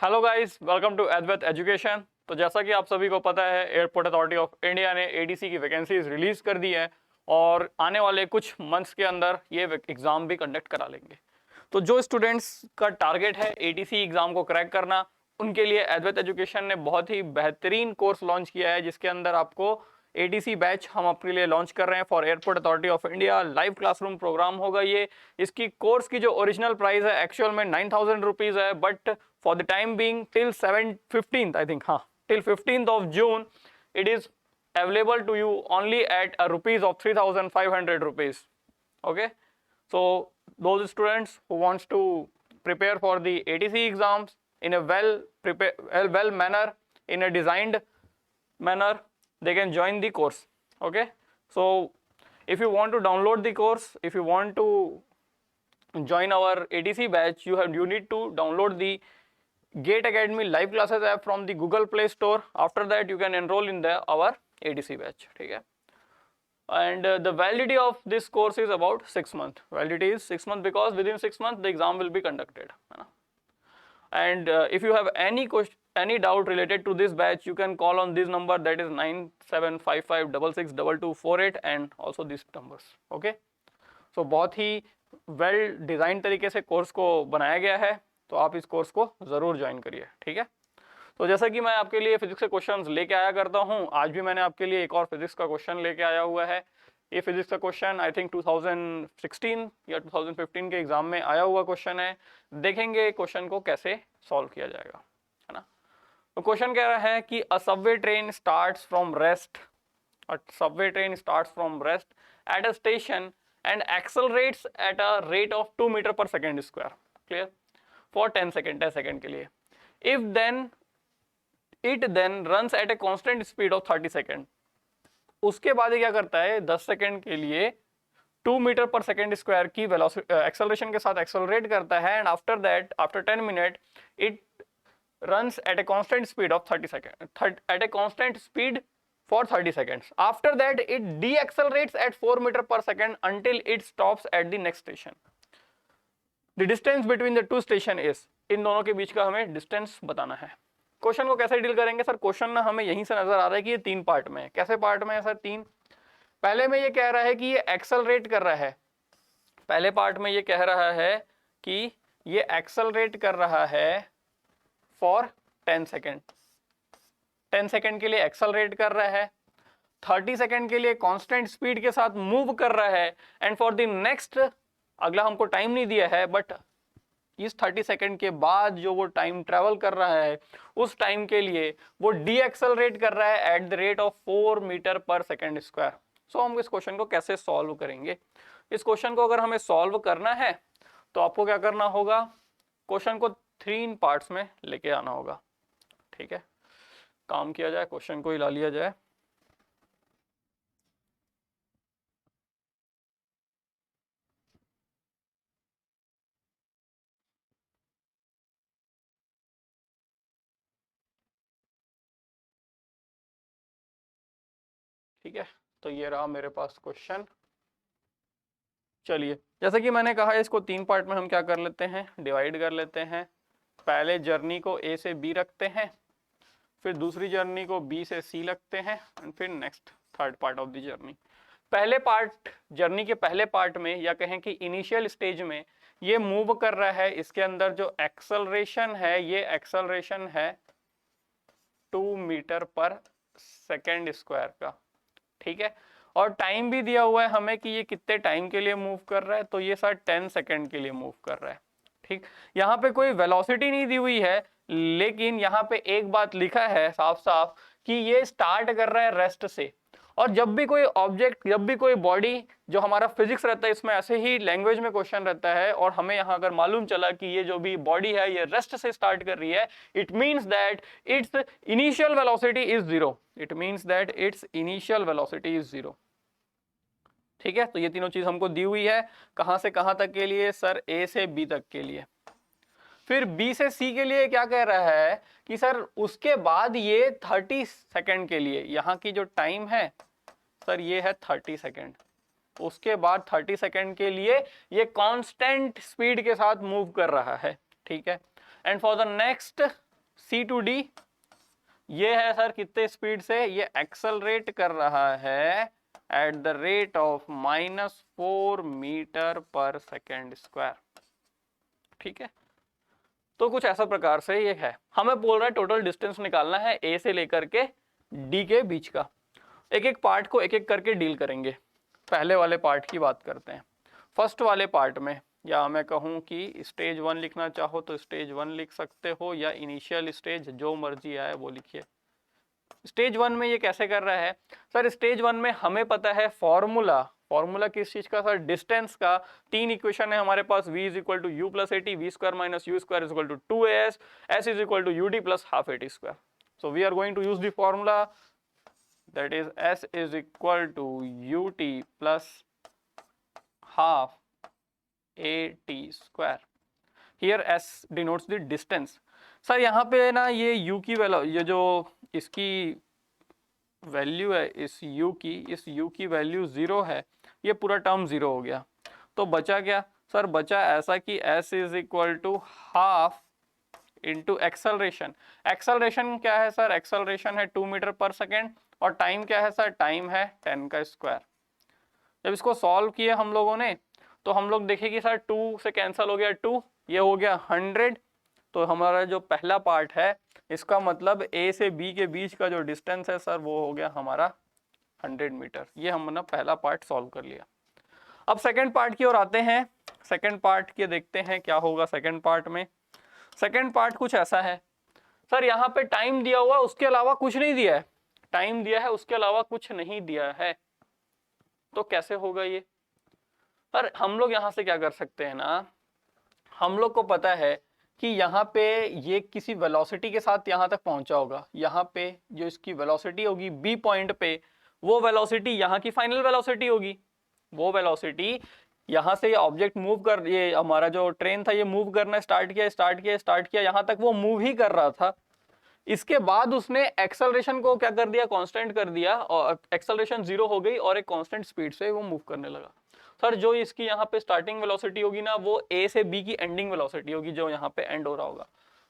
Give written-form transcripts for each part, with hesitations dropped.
Hello guys, welcome to एडवेट education. तो जैसा कि आप सभी को पता है, एयरपोर्ट अथॉरिटी ऑफ इंडिया ने एडीसी की वैकेंसीज रिलीज कर दी है और आने वाले कुछ मंथ्स के अंदर ये एग्ज़ाम भी कंडक्ट करा लेंगे। तो जो स्टूडेंट्स का टारगेट है एडीसी एग्ज़ाम को क्रैक करना, उनके लिए एडवेट एजुकेशन ने बहुत ही बेहतरीन कोर्स लॉन्च किया है, जिसके अंदर आपको एडीसी बैच हम अपने लिए लॉन्च कर रहे हैं for airport authority of India. Live classroom programme होगा ये। इसकी कोर्स की जो ओरिजिनल प्राइस है एक्चुअल में 9,000 रुपीज़ है, but for the time being till 15th, I think, हाँ, till 15th of June it is available to you only at a rupees of 3,500 rupees. Okay, so those students who wants to prepare for the ATC exams in a well manner, in a designed manner, they can join the course. Okay, so if you want to download the course, if you want to join our ATC batch, you need to download the Gate Academy live classes app from the Google Play Store. After that you can enroll in our ATC batch. ठीक है, and the validity of this course is about 6 months. Validity is 6 months because within 6 months the exam will be conducted, है ना? And if you have any doubt related to this batch, you can call on this number, that is 9755662248, and also these numbers. Okay, so बहुत ही well design तरीके से course को बनाया गया है, तो आप इस कोर्स को ज़रूर ज्वाइन करिए। ठीक है, तो जैसा कि मैं आपके लिए फिजिक्स के क्वेश्चंस लेके आया करता हूँ, आज भी मैंने आपके लिए एक और फिजिक्स का क्वेश्चन लेके आया हुआ है। ये फिजिक्स का क्वेश्चन आई थिंक 2016 या 2015 के एग्जाम में आया हुआ क्वेश्चन है। देखेंगे क्वेश्चन को कैसे सॉल्व किया जाएगा, है ना। तो क्वेश्चन कह रहा है कि a subway train starts from rest at a station and accelerates at a rate of 2 meter per second square, clear, for 10 second के लिए। If then it then runs at a constant speed of 30 second, उसके बाद ये क्या करता है, 10 second के लिए 2 मीटर पर सेकेंड स्क्वायर की एक्सेलरेशन के साथ एक्सेलरेट करता है, and after that after 10 minute it runs at a constant speed of 30 seconds at a constant speed for 30 seconds. After that it deaccelerates at 4 meter per second until it stops at the next station. The distance between the two station is, इन दोनों के बीच का हमें distance बताना है। Question को कैसे deal करेंगे sir? Question ना हमें यहीं से नजर आ रहा है कि ये 3 पार्ट में है। कैसे पार्ट में है सर? 3। पहले में ये कह रहा है कि ये एक्सेलरेट कर रहा है, पहले पार्ट में ये कह रहा है कि ये एक्सेलरेट कर रहा है फॉर 10 सेकेंड, 10 सेकेंड के लिए एक्सेलरेट कर रहा है, 30 सेकेंड के लिए कांस्टेंट स्पीड के साथ मूव कर रहा है, एंड फॉर द नेक्स्ट, अगला हमको टाइम नहीं दिया है, बट इस 30 सेकेंड के बाद जो वो टाइम ट्रेवल कर रहा है उस टाइम के लिए वो डी एक्सेलरेट कर रहा है at the rate of 4 metre per second square. So हम इस क्वेश्चन को कैसे सॉल्व करेंगे? इस क्वेश्चन को अगर हमें सॉल्व करना है तो आपको क्या करना होगा, क्वेश्चन को 3 पार्ट्स में लेके आना होगा। ठीक है, काम किया जाए, क्वेश्चन को हिला लिया जाए। ठीक है, तो ये रहा मेरे पास क्वेश्चन। चलिए, जैसे कि मैंने कहा, इसको 3 पार्ट में हम क्या कर लेते हैं, डिवाइड कर लेते हैं। पहले जर्नी को ए से बी रखते हैं, फिर दूसरी जर्नी को बी से सी रखते हैं, एंड फिर next third part of the journey. पहले पार्ट, जर्नी के पहले पार्ट में, या कहें कि इनिशियल स्टेज में, ये मूव कर रहा है। इसके अंदर जो एक्सेलरेशन है, ये एक्सेलरेशन है 2 मीटर पर सेकेंड स्क्वायर का। ठीक है, और टाइम भी दिया हुआ है हमें कि ये कितने टाइम के लिए मूव कर रहा है, तो ये सर 10 सेकेंड के लिए मूव कर रहा है। ठीक, यहाँ पे कोई वेलोसिटी नहीं दी हुई है, लेकिन यहाँ पे एक बात लिखा है साफ साफ कि ये स्टार्ट कर रहा है रेस्ट से। और जब भी कोई ऑब्जेक्ट, जब भी कोई बॉडी, जो हमारा फिजिक्स रहता है इसमें ऐसे ही लैंग्वेज में क्वेश्चन रहता है, और हमें यहाँ अगर मालूम चला कि ये जो भी बॉडी है ये रेस्ट से स्टार्ट कर रही है, it means that it's initial velocity is 0। It means that it's initial velocity is 0। ठीक है, तो ये तीनों चीज हमको दी हुई है। कहां से कहां तक के लिए सर? ए से बी तक के लिए। फिर बी से सी के लिए क्या कह रहा है कि सर उसके बाद ये 30 सेकेंड के लिए, यहाँ की जो टाइम है सर ये है 30 सेकेंड, उसके बाद 30 सेकेंड के लिए ये कांस्टेंट स्पीड के साथ मूव कर रहा है। ठीक है, and for the next C to D ये है सर कितने स्पीड से, ये एक्सेलरेट कर रहा है at the rate of -4 metre per second square. ठीक है, तो कुछ ऐसा प्रकार से ये है। हमें बोल रहा है टोटल डिस्टेंस निकालना है ए से लेकर के डी के बीच का। एक एक पार्ट को एक एक करके डील करेंगे। पहले वाले पार्ट की बात करते हैं। फर्स्ट वाले पार्ट में, या मैं कहूँ कि स्टेज 1 लिखना चाहो तो स्टेज 1 लिख सकते हो, या इनिशियल स्टेज, जो मर्जी आए वो लिखिए। स्टेज 1 में ये कैसे कर रहा है सर, स्टेज 1 में हमें पता है फॉर्मूला किस चीज का सर, डिस्टेंस का। 3 इक्वेशन है हमारे पास, v is equal to u plus at, v square minus u square is equal to 2as, s is equal to ut plus half at square. So we are going to use the formula, that is s is equal to ut plus half at square. Here s denotes the distance. Sir यहाँ पे ना ये u की value, ये जो इसकी value है इस u की वैल्यू 0 है, ये पूरा टर्म 0 हो गया। तो बचा क्या सर, बचा ऐसा कि s is equal to half into acceleration. Acceleration क्या है सर, एक्सेलरेशन है 2 मीटर पर सेकेंड, और टाइम क्या है सर, टाइम है 10 का स्क्वायर। जब इसको सॉल्व किया हम लोगों ने तो हम लोग देखें कि सर 2 से कैंसिल हो गया 2, ये हो गया 100। तो हमारा जो पहला पार्ट है इसका मतलब ए से बी के बीच का जो डिस्टेंस है सर वो हो गया हमारा 100 मीटर। ये हमने पहला पार्ट सॉल्व कर लिया। अब सेकेंड पार्ट की ओर आते हैं। सेकेंड पार्ट के देखते हैं क्या होगा सेकेंड पार्ट में। सेकेंड पार्ट कुछ ऐसा है सर, यहाँ पे टाइम दिया हुआ उसके अलावा कुछ नहीं दिया है, टाइम दिया है उसके अलावा कुछ नहीं दिया है। तो कैसे होगा ये सर, हम लोग यहाँ से क्या कर सकते हैं ना, हम लोग को पता है कि यहाँ पे ये किसी वेलोसिटी के साथ यहाँ तक पहुंचा होगा। यहाँ पे जो इसकी वेलोसिटी होगी बी पॉइंट पे, वो वेलोसिटी यहाँ की फाइनल वेलोसिटी होगी। वो वेलोसिटी यहाँ से ये ऑब्जेक्ट मूव कर, ये हमारा जो ट्रेन था ये मूव करना स्टार्ट किया, यहाँ तक वो मूव ही कर रहा था। इसके बाद उसने एक्सेलरेशन को क्या कर दिया, कांस्टेंट कर दिया, और एक्सेलरेशन 0 हो गई और एक कांस्टेंट स्पीड से वो मूव करने लगा। सर जो इसकी यहाँ पे स्टार्टिंग वेलोसिटी होगी ना, वो ए से बी की एंडिंग वेलोसिटी होगी, जो यहाँ पे एंड हो रहा होगा।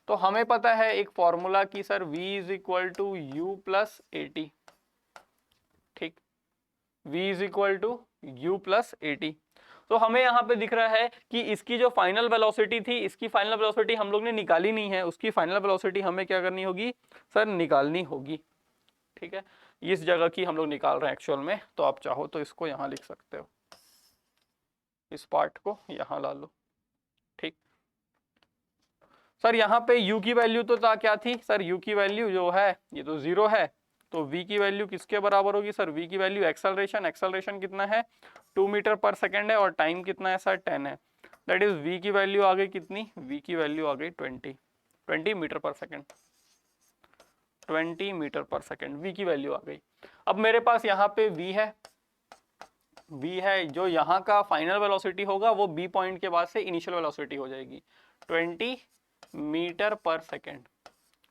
तो हमें पता है एक फॉर्मूला की sir v is equal to u plus a t. ठीक, v is equal to u plus a t. तो हमें यहाँ पे दिख रहा है कि इसकी जो फाइनल वेलोसिटी थी, इसकी फाइनल वेलोसिटी हम लोग ने निकाली नहीं है, उसकी फाइनल वेलोसिटी हमें क्या करनी होगी सर, निकालनी होगी। ठीक है, इस जगह की हम लोग निकाल रहे हैं एक्चुअल में। तो आप चाहो तो इसको यहाँ लिख सकते हो, इस पार्ट को यहाँ ला लो। ठीक सर, यहाँ पे u की वैल्यू तो क्या थी सर, u की वैल्यू जो है ये तो 0 है, तो v की वैल्यू किसके बराबर होगी सर, v की वैल्यू एक्सेलरेशन कितना है 2 मीटर पर सेकेंड है, और टाइम कितना है सर 10 है। दैट इज v की वैल्यू आ गई कितनी, v की वैल्यू आ गई 20 metre per second, 20 metre per second v की वैल्यू आ गई। अब मेरे पास यहाँ पे v है, जो यहाँ का फाइनल वेलोसिटी होगा वो b पॉइंट के बाद से इनिशियल वेलोसिटी हो जाएगी 20 मीटर पर सेकेंड।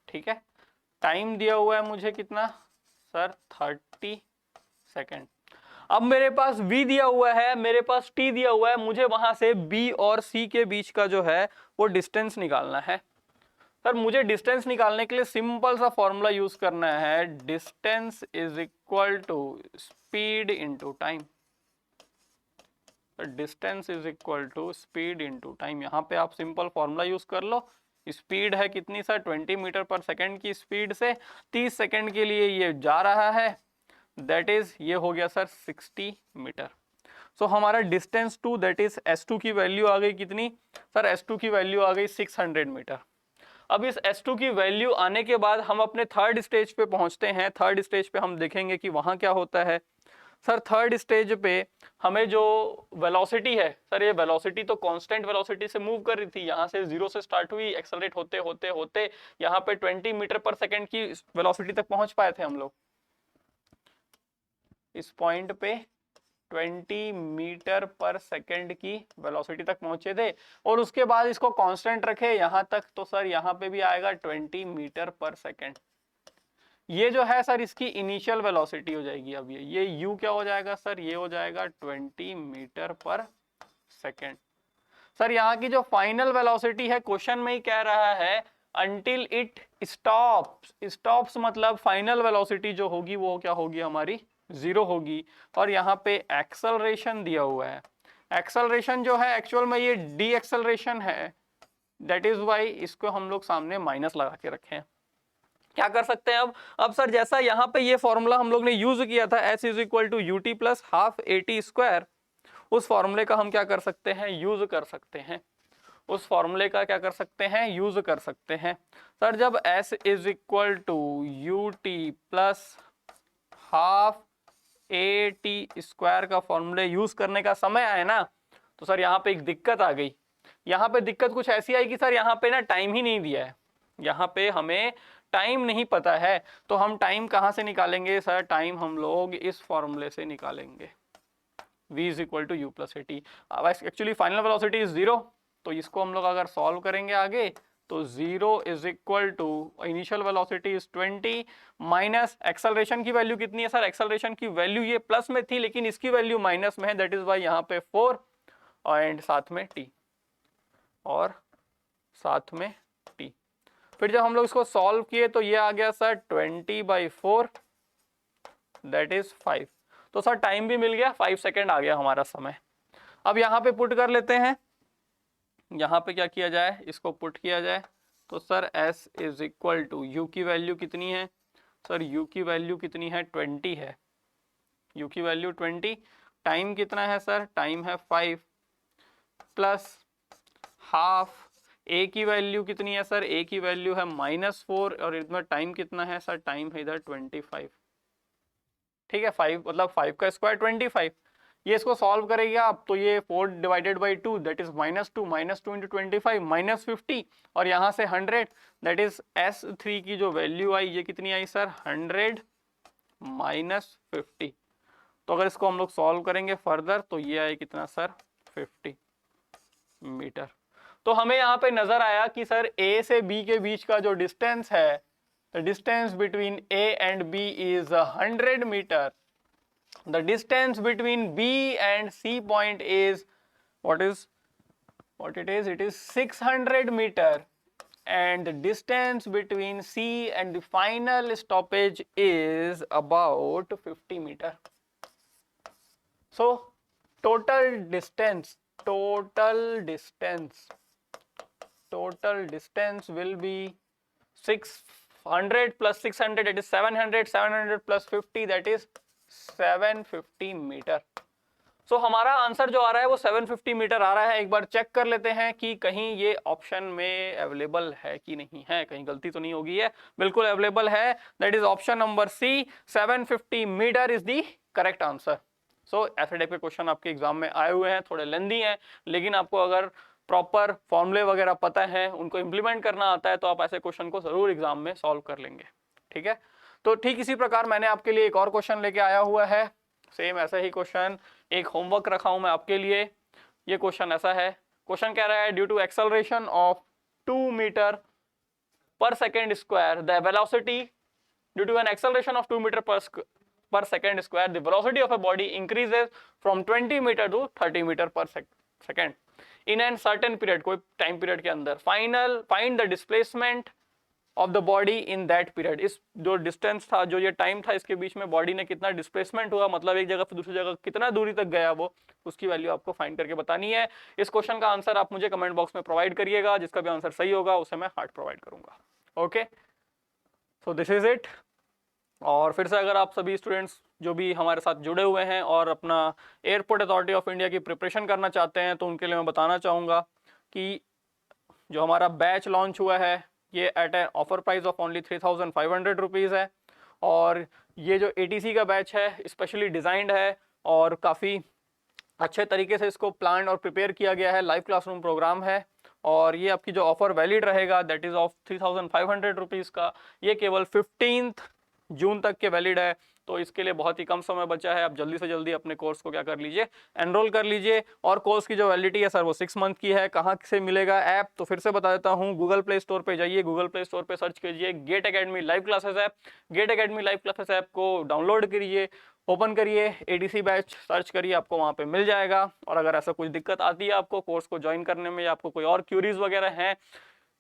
ठीक है, टाइम दिया हुआ है मुझे कितना सर 30 सेकेंड। अब मेरे पास v दिया हुआ है, मेरे पास t दिया हुआ है, मुझे वहां से b और c के बीच का जो है वो डिस्टेंस निकालना है। सर मुझे डिस्टेंस निकालने के लिए सिंपल सा फॉर्मूला यूज करना है, distance is equal to speed into time. Distance is equal to speed into time. यहाँ पे आप सिंपल फॉर्मूला यूज कर लो। स्पीड है कितनी सर, 20 मीटर पर सेकेंड की स्पीड से 30 सेकेंड के लिए ये जा रहा है, दैट इज ये हो गया सर 60 मीटर। सो हमारा distance to that is s2 की वैल्यू आ गई कितनी सर, s2 की वैल्यू आ गई 600 मीटर। अब इस s2 की वैल्यू आने के बाद हम अपने थर्ड स्टेज पे पहुंचते हैं। थर्ड स्टेज पे हम देखेंगे कि वहां क्या होता है। सर थर्ड स्टेज पे हमें जो वेलोसिटी है सर, ये वेलोसिटी तो कांस्टेंट वेलोसिटी से मूव कर रही थी, यहाँ से 0 से स्टार्ट हुई, एक्सेलरेट होते होते होते यहाँ पे 20 मीटर पर सेकेंड की वेलोसिटी तक पहुंच पाए थे हम लोग। इस पॉइंट पे 20 मीटर पर सेकेंड की वेलोसिटी तक पहुंचे थे, और उसके बाद इसको कांस्टेंट रखे यहाँ तक, तो सर यहाँ पे भी आएगा 20 मीटर पर सेकेंड। ये जो है सर इसकी इनिशियल वेलोसिटी हो जाएगी। अब ये u क्या हो जाएगा सर, ये हो जाएगा 20 मीटर पर सेकेंड। सर यहाँ की जो फाइनल वेलोसिटी है, क्वेश्चन में ही कह रहा है until it stops मतलब फाइनल वेलोसिटी जो होगी वो क्या होगी हमारी 0 होगी। और यहाँ पे एक्सेलरेशन दिया हुआ है, एक्सेलरेशन जो है एक्चुअल में ये डी एक्सेलरेशन है, दैट इज वाई इसको हम लोग सामने माइनस लगा के रखे हैं। क्या कर सकते हैं अब सर जैसा यहाँ पे ये फॉर्मूला हम लोग ने यूज किया था s is equal to u t plus half a t square, उस फॉर्मूले का हम क्या कर सकते हैं, यूज कर सकते हैं, उस फॉर्मूले का क्या कर सकते हैं, यूज कर सकते हैं। सर जब s is equal to u t plus half a t square का फॉर्मूले यूज करने का समय आया ना, तो सर यहाँ पे एक दिक्कत आ गई। यहाँ पे दिक्कत कुछ ऐसी आई कि सर यहाँ पे ना टाइम ही नहीं दिया है, यहाँ पे हमें टाइम नहीं पता है, तो हम टाइम कहाँ से निकालेंगे सर, टाइम हम लोग इस फॉर्मूले से निकालेंगे, v is equal to u plus a t. Actually final velocity is 0, तो इसको हम लोग अगर सॉल्व करेंगे आगे तो 0 is equal to initial velocity is 20 minus acceleration की वैल्यू कितनी है सर, एक्सेलरेशन की वैल्यू ये प्लस में थी लेकिन इसकी वैल्यू माइनस में है, दैट इज वाई यहाँ पे 4 एंड साथ में t और साथ में t। फिर जब हम लोग इसको सॉल्व किए तो ये आ गया सर 20/4 दैट इज 5। तो सर टाइम भी मिल गया, 5 सेकेंड आ गया हमारा समय। अब यहाँ पे पुट कर लेते हैं, यहाँ पे क्या किया जाए, इसको पुट किया जाए तो sir s is equal to u की वैल्यू कितनी है सर, u की वैल्यू कितनी है 20 है, u की वैल्यू 20, टाइम कितना है सर, टाइम है 5 प्लस हाफ a की वैल्यू कितनी है सर, a की वैल्यू है -4 और इसमें टाइम कितना है सर, टाइम है इधर 25, ठीक है 5 मतलब 5 का स्क्वायर 25। ये इसको सॉल्व करेगा आप तो ये 4 divided by 2 that is -2 into 25 -50 और यहाँ से 100 दैट इज S3 की जो वैल्यू आई ये कितनी आई सर 100 -50। तो अगर इसको हम लोग सॉल्व करेंगे फर्दर तो ये आए कितना सर 50 मीटर। तो हमें यहाँ पे नजर आया कि सर A से B के बीच का जो डिस्टेंस है, the distance between A and B is 100 meter. The distance between B and C point is what it is? It is 600 meter. And the distance between C and the final stoppage is about 50 meter. So total distance will be 600 plus 600 that is 700, 700 plus 50 that is 750 metre. सो हमारा answer जो आ रहा है वो 750 metre आ रहा है। एक बार check कर लेते हैं कि कहीं ये ऑप्शन में अवेलेबल है कि नहीं है, कहीं गलती तो नहीं होगी है, बिल्कुल अवेलेबल है, that is option number C, 750 metre is the correct answer. So ऐसे टाइप के क्वेश्चन आपके एग्जाम में आए हुए हैं, थोड़े लेंदी हैं, लेकिन आपको अगर प्रॉपर फॉर्मूले वगैरह पता है, उनको इंप्लीमेंट करना आता है, तो आप ऐसे क्वेश्चन को जरूर एग्जाम में सॉल्व कर लेंगे। ठीक है, तो ठीक इसी प्रकार मैंने आपके लिए एक और क्वेश्चन लेके आया हुआ है, सेम ऐसा ही क्वेश्चन, एक होमवर्क रखा हूं मैं आपके लिए। ये क्वेश्चन ऐसा है, क्वेश्चन कह रहा है due to acceleration of 2 metre per second square the velocity due to an acceleration of 2 metre per second square the velocity of a body increases from 20 meter to 30 meter per second in an certain period, कोई time period के अंदर। find the displacement of the body in that period। इस जो distance था, जो ये time था, इसके बीच में बॉडी ने कितना डिस्प्लेसमेंट हुआ, मतलब एक जगह से दूसरी जगह कितना दूरी तक गया वो, उसकी वैल्यू आपको फाइंड करके बतानी है। इस क्वेश्चन का आंसर आप मुझे कमेंट बॉक्स में प्रोवाइड करिएगा, जिसका भी आंसर सही होगा उसे मैं हार्ट प्रोवाइड करूंगा। Okay, so this is it. और फिर से अगर आप सभी स्टूडेंट्स जो भी हमारे साथ जुड़े हुए हैं और अपना एयरपोर्ट अथॉरिटी ऑफ इंडिया की प्रिपरेशन करना चाहते हैं, तो उनके लिए मैं बताना चाहूँगा कि जो हमारा बैच लॉन्च हुआ है ये at an offer price of only 3,500 rupees है। और ये जो ATC का बैच है स्पेशली डिज़ाइंड है और काफ़ी अच्छे तरीके से इसको प्लान और प्रिपेयर किया गया है, लाइव क्लासरूम प्रोग्राम है। और ये आपकी जो ऑफर वैलिड रहेगा दैट इज़ ऑफ 3,500 रुपीज़ का, ये केवल 15 जून तक के वैलिड है। तो इसके लिए बहुत ही कम समय बचा है, आप जल्दी से जल्दी अपने कोर्स को क्या कर लीजिए, एनरोल कर लीजिए। और कोर्स की जो वैलिडिटी है सर वो 6 मंथ की है। कहाँ से मिलेगा ऐप, तो फिर से बता देता हूँ, गूगल प्ले स्टोर पे जाइए, गूगल प्ले स्टोर पे सर्च कीजिए Gate Academy live classes app. Gate Academy live classes app को डाउनलोड करिए, ओपन करिए, ATC बैच सर्च करिए, आपको वहाँ पे मिल जाएगा। और अगर ऐसा कुछ दिक्कत आती है आपको कोर्स को ज्वाइन करने में, या आपको कोई और क्यूरीज वगैरह हैं,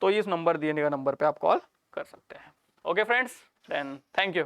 तो इस नंबर दिए गए नंबर पे आप कॉल कर सकते हैं। Okay friends, then thank you.